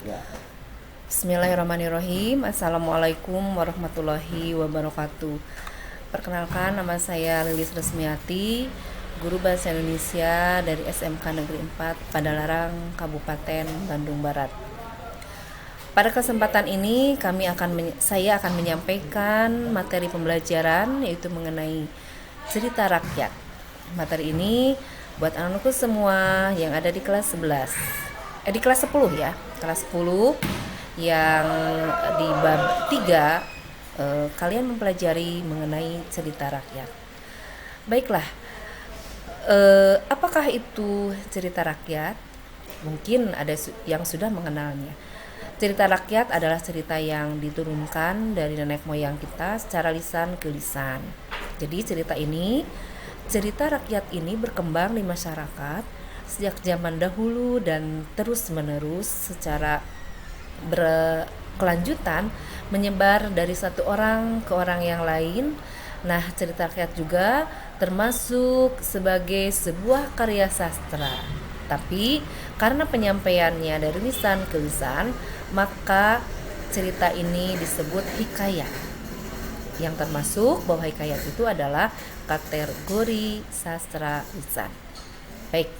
Ya. Bismillahirrahmanirrahim. Assalamualaikum warahmatullahi wabarakatuh. Perkenalkan, nama saya Lilis Resmiati, guru Bahasa Indonesia dari SMK Negeri 4 Padalarang, Kabupaten Bandung Barat. Pada kesempatan ini saya akan menyampaikan materi pembelajaran, yaitu mengenai cerita rakyat. Materi ini buat anak-anakku semua yang ada di kelas 11. Di kelas 10 ya. Kelas 10 yang di bab 3, kalian mempelajari mengenai cerita rakyat. Baiklah, apakah itu cerita rakyat? Mungkin ada yang sudah mengenalnya. Cerita rakyat adalah cerita yang diturunkan dari nenek moyang kita secara lisan ke lisan. Jadi cerita rakyat ini berkembang di masyarakat sejak zaman dahulu dan terus menerus secara berkelanjutan menyebar dari satu orang ke orang yang lain. Nah, cerita rakyat juga termasuk sebagai sebuah karya sastra. Tapi karena penyampaiannya dari lisan ke lisan, maka cerita ini disebut hikayat. Yang termasuk bahwa hikayat itu adalah kategori sastra lisan. Baik,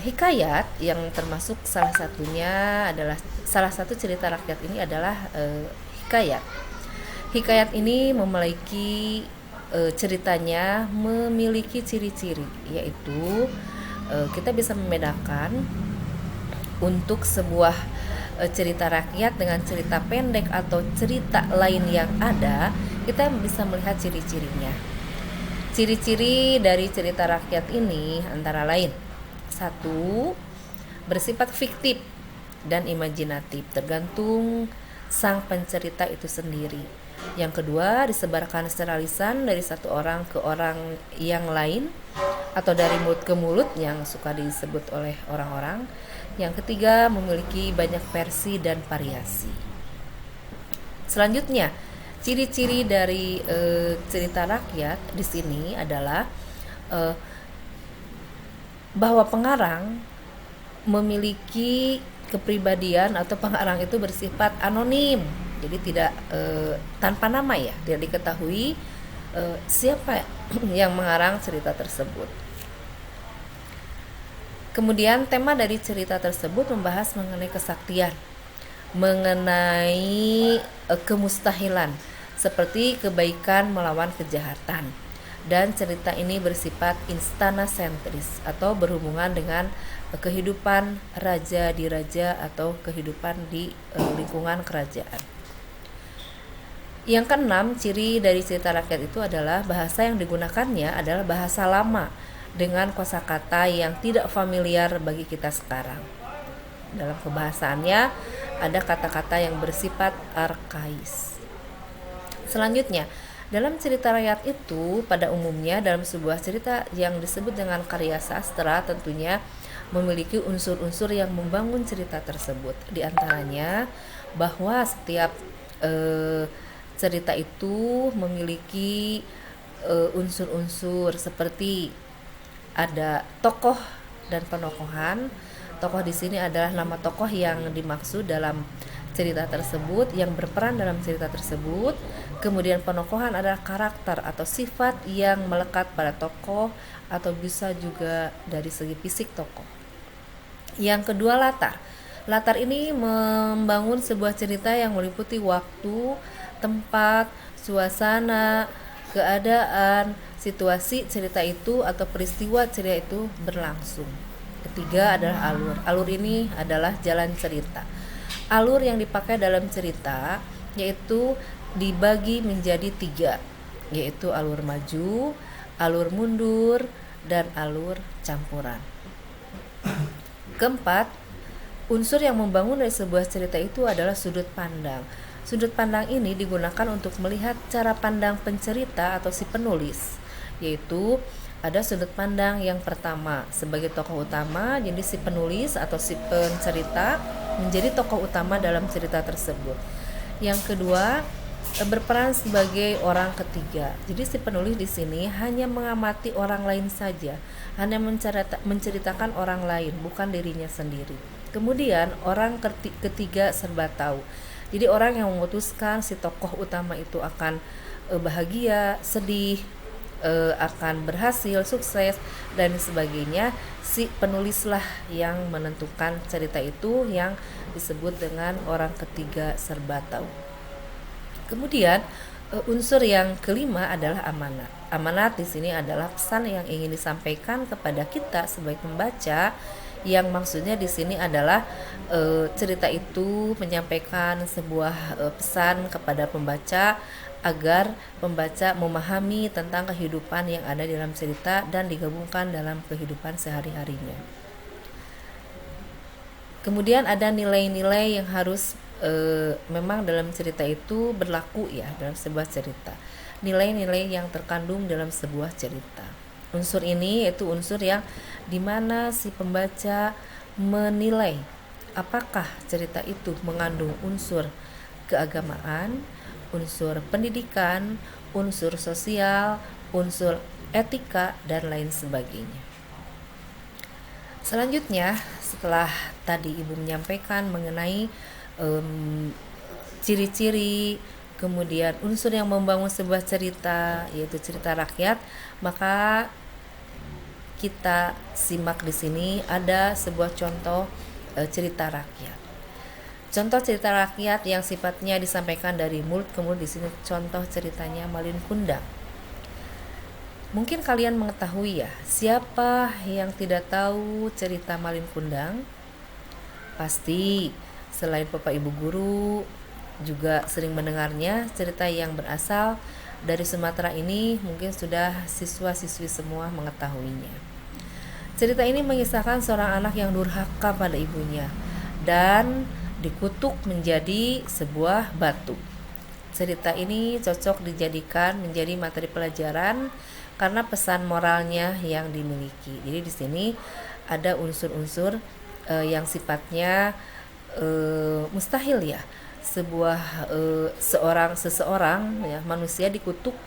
hikayat yang termasuk salah satu cerita rakyat ini adalah hikayat. Hikayat ini ceritanya memiliki ciri-ciri, yaitu kita bisa membedakan untuk sebuah cerita rakyat dengan cerita pendek atau cerita lain yang ada. Kita bisa melihat ciri-cirinya. Ciri-ciri dari cerita rakyat ini antara lain: satu, bersifat fiktif dan imajinatif, tergantung sang pencerita itu sendiri. Yang kedua, disebarkan secara lisan dari satu orang ke orang yang lain atau dari mulut ke mulut yang suka disebut oleh orang-orang. Yang ketiga, memiliki banyak versi dan variasi. Selanjutnya, ciri-ciri dari cerita rakyat di sini adalah bahwa pengarang memiliki kepribadian atau pengarang itu bersifat anonim. Jadi tidak tanpa nama ya, tidak diketahui siapa yang mengarang cerita tersebut. Kemudian tema dari cerita tersebut membahas mengenai kesaktian, mengenai kemustahilan, seperti kebaikan melawan kejahatan. Dan cerita ini bersifat instana sentris atau berhubungan dengan kehidupan raja di raja atau kehidupan di lingkungan kerajaan. Yang keenam, ciri dari cerita rakyat itu adalah bahasa yang digunakannya adalah bahasa lama dengan kosakata yang tidak familiar bagi kita sekarang. Dalam kebahasaannya ada kata-kata yang bersifat arkais. Selanjutnya, dalam cerita rakyat itu pada umumnya dalam sebuah cerita yang disebut dengan karya sastra tentunya memiliki unsur-unsur yang membangun cerita tersebut. Di antaranya bahwa setiap cerita itu memiliki unsur-unsur seperti ada tokoh dan penokohan. Tokoh di sini adalah nama tokoh yang dimaksud dalam cerita tersebut yang berperan dalam cerita tersebut. Kemudian penokohan adalah karakter atau sifat yang melekat pada tokoh atau bisa juga dari segi fisik tokoh. Yang kedua, latar. Latar ini membangun sebuah cerita yang meliputi waktu, tempat, suasana, keadaan, situasi cerita itu atau peristiwa cerita itu berlangsung. Ketiga adalah alur. Alur ini adalah jalan cerita. Alur yang dipakai dalam cerita yaitu dibagi menjadi 3, yaitu alur maju, alur mundur, dan alur campuran. Keempat, unsur yang membangun dari sebuah cerita itu adalah sudut pandang. Sudut pandang ini digunakan untuk melihat cara pandang pencerita atau si penulis, yaitu ada sudut pandang yang pertama sebagai tokoh utama, jadi si penulis atau si pencerita menjadi tokoh utama dalam cerita tersebut. Yang kedua, berperan sebagai orang ketiga. Jadi si penulis di sini hanya mengamati orang lain saja, hanya menceritakan orang lain, bukan dirinya sendiri. Kemudian orang ketiga serba tahu. Jadi orang yang memutuskan si tokoh utama itu akan bahagia, sedih, akan berhasil, sukses dan sebagainya. Si penulislah yang menentukan cerita itu yang disebut dengan orang ketiga serba tahu. Kemudian unsur yang kelima adalah amanat. Amanat di sini adalah pesan yang ingin disampaikan kepada kita sebagai pembaca, yang maksudnya di sini adalah cerita itu menyampaikan sebuah pesan kepada pembaca agar pembaca memahami tentang kehidupan yang ada di dalam cerita dan digabungkan dalam kehidupan sehari-harinya. Kemudian ada nilai-nilai yang harus memang dalam cerita itu berlaku ya dalam sebuah cerita. Nilai-nilai yang terkandung dalam sebuah cerita. Unsur ini yaitu unsur yang dimana si pembaca menilai apakah cerita itu mengandung unsur keagamaan, unsur pendidikan, unsur sosial, unsur etika, dan lain sebagainya. Selanjutnya, setelah tadi Ibu menyampaikan mengenai ciri-ciri, kemudian unsur yang membangun sebuah cerita, yaitu cerita rakyat, maka kita simak di sini ada sebuah contoh cerita rakyat. Contoh cerita rakyat yang sifatnya disampaikan dari mulut ke mulut, di sini contoh ceritanya Malin Kundang. Mungkin kalian mengetahui ya, siapa yang tidak tahu cerita Malin Kundang? Pasti selain Bapak Ibu guru juga sering mendengarnya. Cerita yang berasal dari Sumatera ini mungkin sudah siswa-siswi semua mengetahuinya. Cerita ini mengisahkan seorang anak yang durhaka pada ibunya dan dikutuk menjadi sebuah batu. Cerita ini cocok dijadikan menjadi materi pelajaran karena pesan moralnya yang dimiliki. Jadi di sini ada unsur-unsur yang sifatnya mustahil ya. Sebuah seseorang ya, manusia dikutuk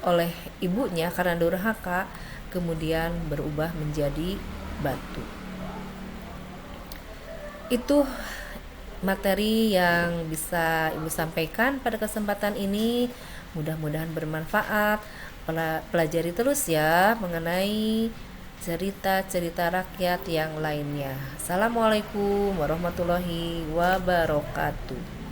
oleh ibunya karena durhaka, kemudian berubah menjadi batu. Itu materi yang bisa Ibu sampaikan pada kesempatan ini. Mudah-mudahan bermanfaat. Pelajari terus ya mengenai cerita-cerita rakyat yang lainnya. Assalamualaikum warahmatullahi wabarakatuh.